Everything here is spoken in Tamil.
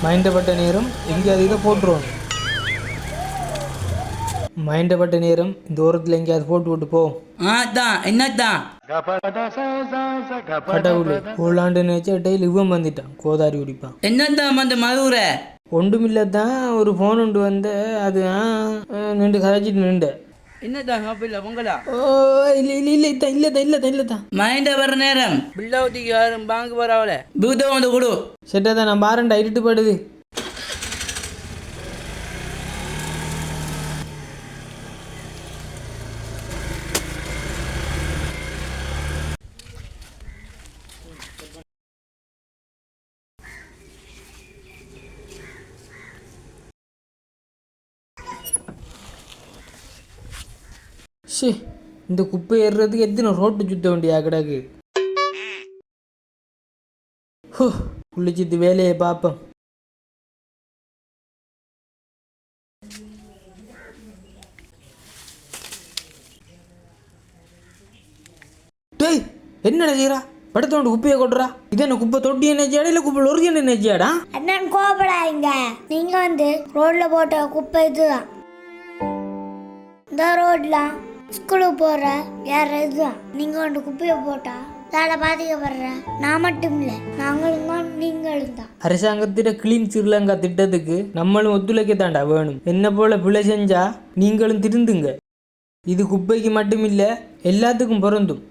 மைண்டப்பட்ட நேரம் எங்கேயாவது இதை போட்டுருவோம். மைண்டப்பட்ட நேரம் இந்த ஓரத்தில் எங்கேயாவது போட்டு போ. என்னத்தான் கடவுளே, ஓலாண்டு நினைச்சா டெய்லி இவன் வந்துட்டான் கோதாரி குடிப்பான். என்னத்தான் வந்து மதுர ஒன்றுமில்லதான் ஒரு ஃபோன் உண்டு வந்து அது நின்று கதைச்சிட்டு நின்று. என்னத்தான் இல்ல பொங்கலா? ஓ இல்லை இல்லை இல்லை தான் இல்லைதான் இல்லைதான் இல்லைதான் மைண்ட வர நேரம் பில்லாவதிக்கு யாரும் பாங்கு வராவல பூதம் வந்து கொடு. செட்டாதான் நான் பாருண்டா இருட்டு படுது. ஷே, இந்த குப்பை ஏறுறதுக்கு எத்தனை ரோட்டு சுத்த வேண்டியா கிடக்கு. குளிச்சிட்டு வேலையை பார்ப்போம். டேய், என்னடா செய்யறா? படத்தோண்டு குப்பையை கொட்டுறா. இது என்ன குப்பை தொட்டி என்னச்சியாடா இல்லை குப்பை லொரி என்னச்சியாடா? அண்ணன் கோபப்படாதீங்க. நீங்க வந்து ரோட்ல போட்ட குப்பை இதுதான். இந்த ரோட்லாம் ஸ்கூலுக்கு போற யார் இதுதான். நீங்க வந்து குப்பையை போட்டா தாட பாதிக்கப்படுற நான் மட்டும் இல்லை, நாங்களும் தான் நீங்களும் தான். அரசாங்கத்திட கிளீன் ஸ்ரீலங்கா திட்டத்துக்கு நம்மளும் ஒத்துழைக்க தாண்டா வேணும். என்ன போல பிழை செஞ்சா நீங்களும் திருந்துங்க. இது குப்பைக்கு மட்டும் இல்லை, எல்லாத்துக்கும் பொருந்தும்.